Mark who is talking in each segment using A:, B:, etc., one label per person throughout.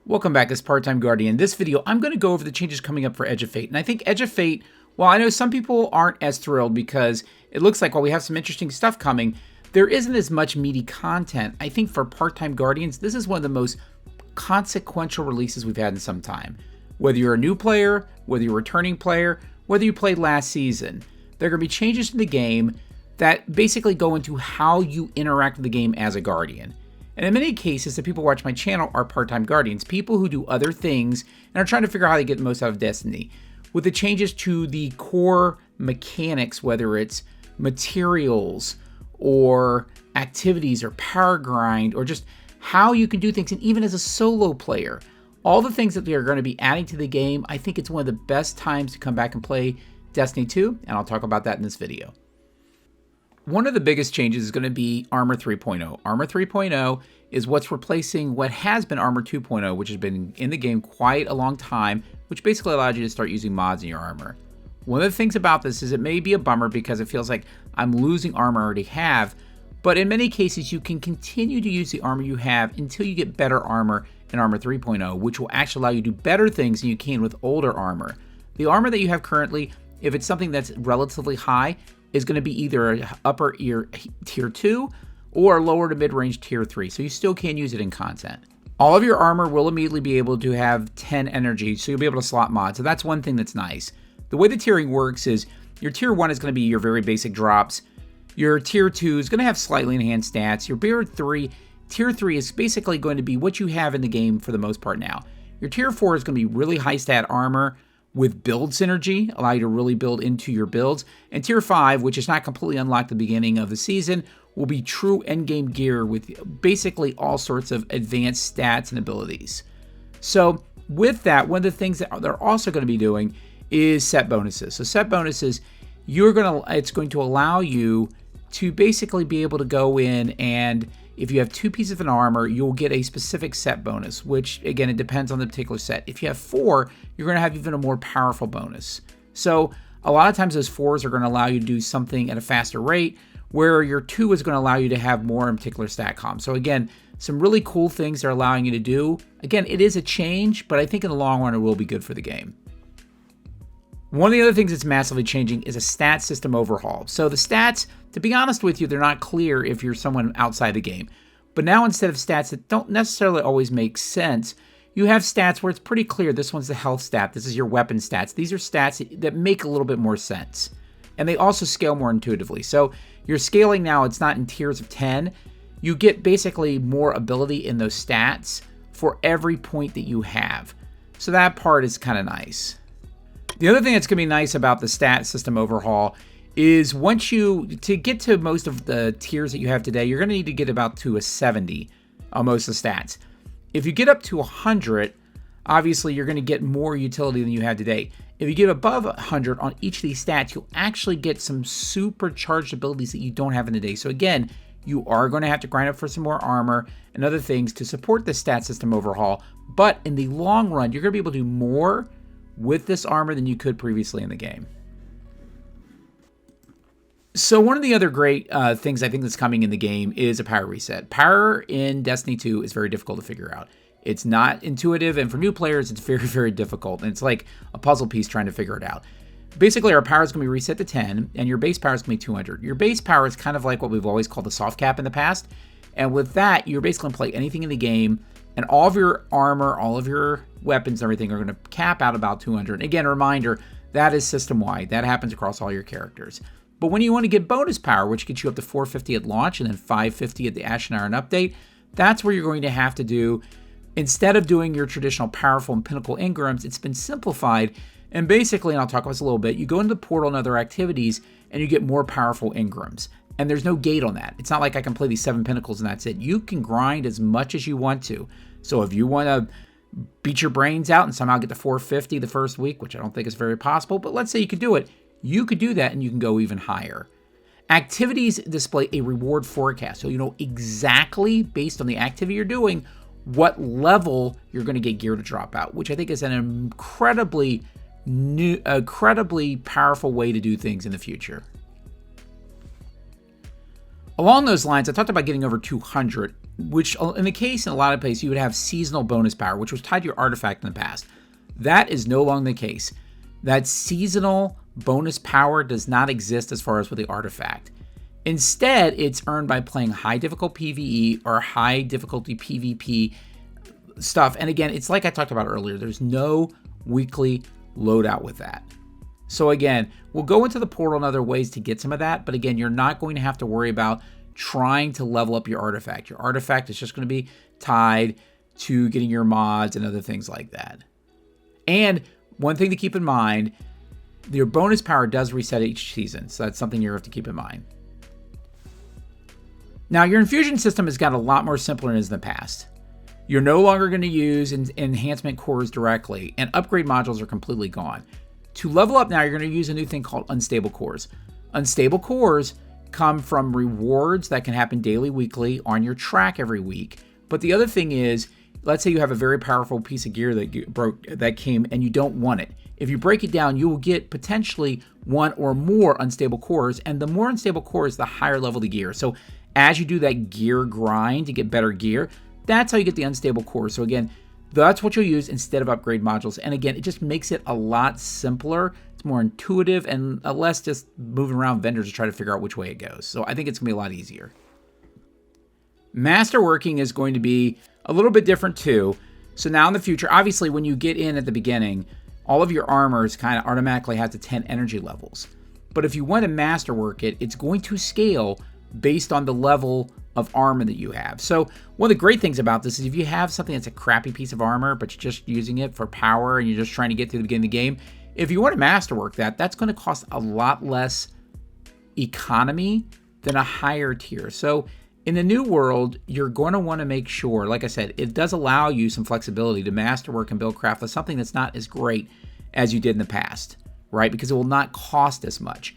A: Welcome back as Part-Time Guardian. In this video, I'm going to go over the changes coming up for Edge of Fate. And I think Edge of Fate, while I know some people aren't as thrilled because it looks like while we have some interesting stuff coming, there isn't as much meaty content. I think for Part-Time Guardians, this is one of the most consequential releases we've had in some time. Whether you're a new player, whether you're a returning player, whether you played last season, there are going to be changes in the game that basically go into how you interact with the game as a Guardian. And in many cases, the people who watch my channel are part-time Guardians, people who do other things and are trying to figure out how to get the most out of Destiny. With the changes to the core mechanics, whether it's materials or activities or power grind or just how you can do things, and even as a solo player, all the things that they are going to be adding to the game, I think it's one of the best times to come back and play Destiny 2, and I'll talk about that in this video. One of the biggest changes is going to be Armor 3.0. Armor 3.0 is what's replacing what has been Armor 2.0, which has been in the game quite a long time, which basically allows you to start using mods in your armor. One of the things about this is it may be a bummer because it feels like I'm losing armor I already have, but in many cases you can continue to use the armor you have until you get better armor in Armor 3.0, which will actually allow you to do better things than you can with older armor. The armor that you have currently, if it's something that's relatively high, is going to be either upper ear tier 2 or lower to mid-range tier 3, so you still can use it in content. All of your armor will immediately be able to have 10 energy, so you'll be able to slot mods, so that's one thing that's nice. The way the tiering works is your tier 1 is going to be your very basic drops, your tier 2 is going to have slightly enhanced stats, your tier 3 is basically going to be what you have in the game for the most part now. Your tier 4 is going to be really high stat armor with build synergy, allow you to really build into your builds. And tier 5, which is not completely unlocked at the beginning of the season, will be true endgame gear with basically all sorts of advanced stats and abilities. So with that, one of the things that they're also going to be doing is set bonuses. So set bonuses, it's going to allow you to basically be able to go in, and if you have 2 pieces of an armor, you'll get a specific set bonus, which again, it depends on the particular set. If you have 4, you're going to have even a more powerful bonus. So a lot of times those 4s are going to allow you to do something at a faster rate, where your 2 is going to allow you to have more in particular stat comp. So again, some really cool things they're allowing you to do. Again, it is a change, but I think in the long run, it will be good for the game. One of the other things that's massively changing is a stat system overhaul. So the stats, to be honest with you, they're not clear if you're someone outside the game. But now instead of stats that don't necessarily always make sense, you have stats where it's pretty clear this one's the health stat, this is your weapon stats. These are stats that make a little bit more sense. And they also scale more intuitively. So you're scaling now, it's not in tiers of 10. You get basically more ability in those stats for every point that you have. So that part is kind of nice. The other thing that's going to be nice about the stat system overhaul is to get to most of the tiers that you have today, you're going to need to get about to a 70 on most of the stats. If you get up to 100, obviously you're going to get more utility than you have today. If you get above 100 on each of these stats, you'll actually get some supercharged abilities that you don't have in the day. So again, you are going to have to grind up for some more armor and other things to support the stat system overhaul. But in the long run, you're going to be able to do more with this armor than you could previously in the game. So one of the other great things I think that's coming in the game is a power reset. Power in Destiny 2 is very difficult to figure out. It's not intuitive, and for new players, it's very, very difficult. And it's like a puzzle piece trying to figure it out. Basically, our power is going to be reset to 10, and your base power is going to be 200. Your base power is kind of like what we've always called the soft cap in the past. And with that, you're basically going to play anything in the game, and all of your armor, all of your weapons and everything are going to cap out about 200. Again, a reminder, that is system-wide. That happens across all your characters. But when you want to get bonus power, which gets you up to 450 at launch and then 550 at the Ash and Iron update, that's where you're going to have to do, instead of doing your traditional powerful and pinnacle engrams, it's been simplified. And basically, and I'll talk about this a little bit, you go into the portal and other activities and you get more powerful engrams. And there's no gate on that. It's not like I can play these 7 pinnacles and that's it. You can grind as much as you want to. So if you want to beat your brains out and somehow get to 450 the first week, which I don't think is very possible, but let's say you could do it, you could do that and you can go even higher. Activities display a reward forecast. So you know exactly, based on the activity you're doing, what level you're going to get gear to drop out, which I think is an incredibly powerful way to do things in the future. Along those lines, I talked about getting over 200. which in the case in a lot of places you would have seasonal bonus power, which was tied to your artifact in the past. That is no longer the case. That seasonal bonus power does not exist as far as with the artifact. Instead, it's earned by playing high difficulty PvE or high difficulty PvP stuff. And again, it's like I talked about earlier, there's no weekly loadout with that. So again, we'll go into the portal and other ways to get some of that, but again, you're not going to have to worry about trying to level up your artifact. Your artifact is just going to be tied to getting your mods and other things like that. And one thing to keep in mind, your bonus power does reset each season, so that's something you have to keep in mind. Now, your infusion system has got a lot more simpler than it is in the past. You're no longer going to use enhancement cores directly, and upgrade modules are completely gone. To level up now, you're going to use a new thing called unstable cores. Unstable cores come from rewards that can happen daily, weekly, on your track every week. But the other thing is, let's say you have a very powerful piece of gear that came and you don't want it. If you break it down, you will get potentially one or more unstable cores, and the more unstable cores, the higher level the gear. So as you do that gear grind to get better gear, that's how you get the unstable cores. So again, that's what you'll use instead of upgrade modules. And again, it just makes it a lot simpler. It's more intuitive and less just moving around vendors to try to figure out which way it goes. So I think it's going to be a lot easier. Masterworking is going to be a little bit different too. So now in the future, obviously when you get in at the beginning, all of your armors kind of automatically have to 10 energy levels. But if you want to masterwork it, it's going to scale based on the level of armor that you have. So one of the great things about this is if you have something that's a crappy piece of armor, but you're just using it for power and you're just trying to get through the beginning of the game, if you want to masterwork that, that's going to cost a lot less economy than a higher tier. So in the new world, you're going to want to make sure, like I said, it does allow you some flexibility to masterwork and build craft with something that's not as great as you did in the past, right? Because it will not cost as much.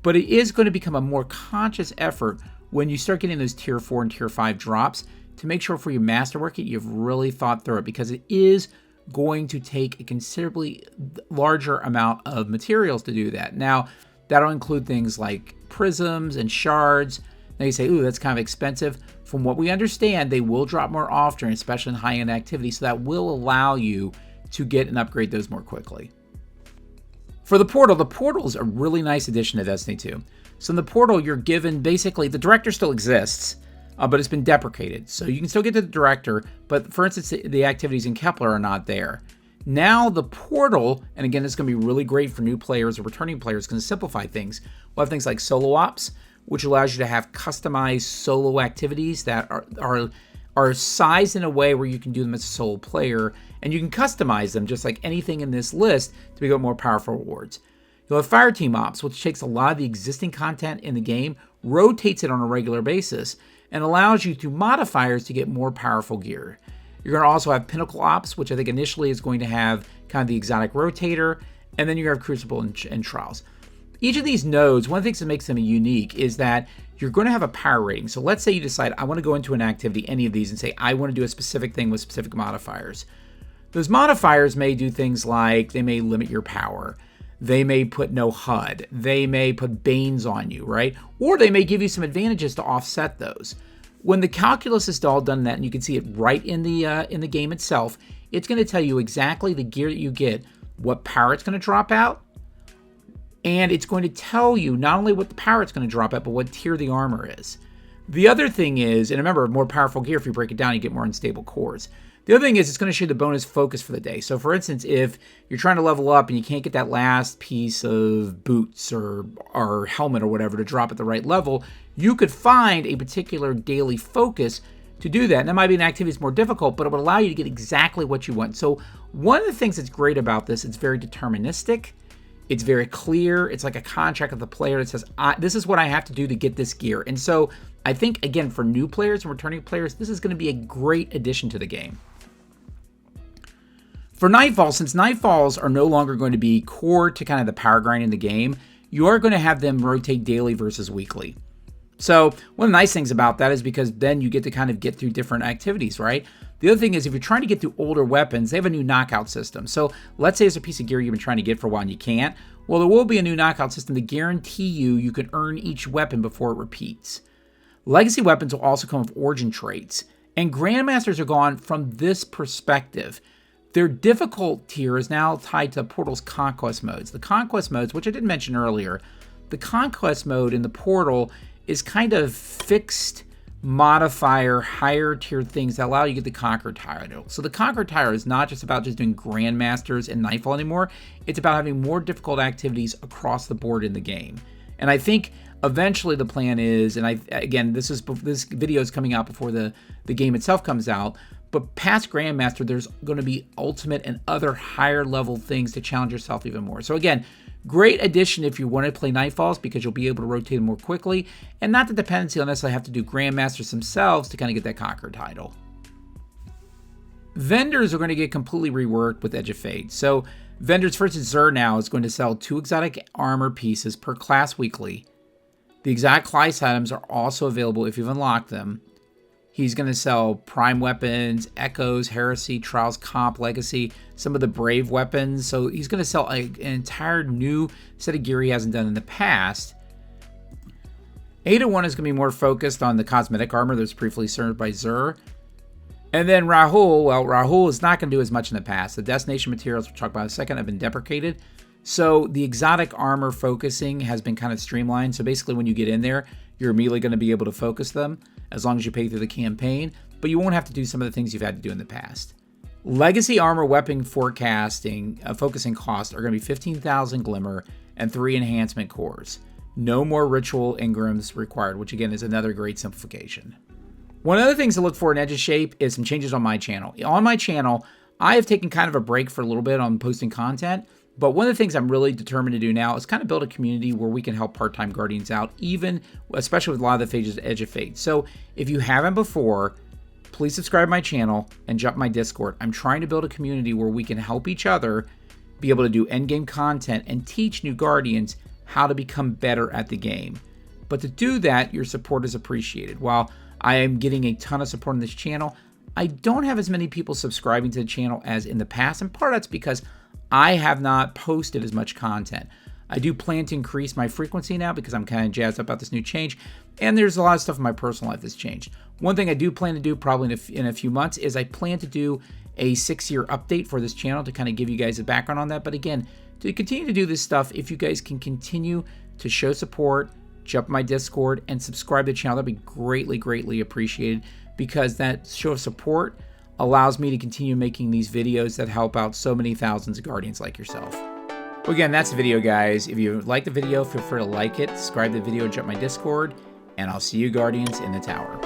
A: But it is going to become a more conscious effort when you start getting those tier 4 and tier 5 drops to make sure for your masterwork you've really thought through it, because it is going to take a considerably larger amount of materials to do that. Now, that'll include things like prisms and shards. Now you say, ooh, that's kind of expensive. From what we understand, they will drop more often, especially in high-end activity, so that will allow you to get and upgrade those more quickly. For the portal is a really nice addition to Destiny 2. So in the portal, you're given basically, the director still exists, but it's been deprecated. So you can still get to the director, but for instance, the activities in Kepler are not there. Now the portal, and again, it's going to be really great for new players or returning players, going to simplify things. We'll have things like solo ops, which allows you to have customized solo activities that are sized in a way where you can do them as a solo player, and you can customize them just like anything in this list to become more powerful rewards. You'll have fire team ops, which takes a lot of the existing content in the game, rotates it on a regular basis, and allows you through modifiers to get more powerful gear. You're going to also have pinnacle ops, which I think initially is going to have kind of the exotic rotator, and then you have crucible and trials. Each of these nodes, one of the things that makes them unique is that you're going to have a power rating. So let's say you decide, I want to go into an activity, any of these, and say, I want to do a specific thing with specific modifiers. Those modifiers may do things like, they may limit your power. They may put no HUD. They may put banes on you, right? Or they may give you some advantages to offset those. When the calculus is all done that, and you can see it right in the game itself, it's going to tell you exactly the gear that you get, what power it's going to drop out, and it's going to tell you not only what the power it's going to drop at, but what tier the armor is. The other thing is, and remember, more powerful gear, if you break it down, you get more unstable cores. The other thing is it's going to show you the bonus focus for the day. So for instance, if you're trying to level up and you can't get that last piece of boots or helmet or whatever to drop at the right level, you could find a particular daily focus to do that. And that might be an activity that's more difficult, but it would allow you to get exactly what you want. So one of the things that's great about this, it's very deterministic. It's very clear. It's like a contract with the player that says, this is what I have to do to get this gear. And so I think, again, for new players and returning players, this is going to be a great addition to the game. For Nightfalls, since Nightfalls are no longer going to be core to kind of the power grind in the game, you are going to have them rotate daily versus weekly. So one of the nice things about that is because then you get to kind of get through different activities, right? The other thing is if you're trying to get through older weapons, they have a new knockout system. So let's say there's a piece of gear you've been trying to get for a while and you can't. Well, there will be a new knockout system to guarantee you can earn each weapon before it repeats. Legacy weapons will also come with origin traits. And Grandmasters are gone from this perspective. Their difficult tier is now tied to Portal's Conquest modes. The Conquest modes, which I didn't mention earlier, the Conquest mode in the Portal is kind of fixed modifier, higher tier things that allow you to get the Conquer title. So the Conquer title is not just about just doing Grandmasters and Nightfall anymore. It's about having more difficult activities across the board in the game. And I think eventually the plan is, and again, this video is coming out before the game itself comes out, but past Grandmaster, there's going to be Ultimate and other higher level things to challenge yourself even more. So again, great addition if you want to play Nightfalls because you'll be able to rotate them more quickly, and not the dependency on necessarily have to do Grandmasters themselves to kind of get that Conquer title. Vendors are going to get completely reworked with Edge of Fate. So vendors, for instance, Xur now is going to sell 2 exotic armor pieces per class weekly. The exotic class items are also available if you've unlocked them. He's going to sell prime weapons, echoes, heresy, trials, comp, legacy, some of the brave weapons. So he's going to sell an entire new set of gear he hasn't done in the past. 801 is going to be more focused on the cosmetic armor that's briefly served by Xur. And then Rahul, well, Rahul is not going to do as much in the past. The destination materials we'll talk about in a second have been deprecated. So the exotic armor focusing has been kind of streamlined. So basically when you get in there, you're immediately going to be able to focus them as long as you pay through the campaign, but you won't have to do some of the things you've had to do in the past. Legacy armor weapon forecasting, focusing costs are going to be 15,000 glimmer and 3 enhancement cores. No more ritual engrams required, which again is another great simplification. One of the things to look for in Edge of Shape is some changes on my channel. On my channel, I have taken kind of a break for a little bit on posting content, but one of the things I'm really determined to do now is kind of build a community where we can help part-time Guardians out, especially with a lot of the phases of Edge of Fate. So if you haven't before, please subscribe to my channel and jump my Discord. I'm trying to build a community where we can help each other be able to do endgame content and teach new Guardians how to become better at the game. But to do that, your support is appreciated. While I am getting a ton of support on this channel, I don't have as many people subscribing to the channel as in the past, and part of that's because I have not posted as much content. I do plan to increase my frequency now because I'm kind of jazzed about this new change, and there's a lot of stuff in my personal life that's changed. One thing I do plan to do probably in a few months is I plan to do a 6-year update for this channel to kind of give you guys a background on that. But again, to continue to do this stuff, if you guys can continue to show support, jump my Discord, and subscribe to the channel, that'd be greatly, greatly appreciated, because that show of support allows me to continue making these videos that help out so many thousands of Guardians like yourself. Well, again, that's the video, guys. If you like the video, feel free to like it, subscribe to the video, jump my Discord, and I'll see you Guardians in the tower.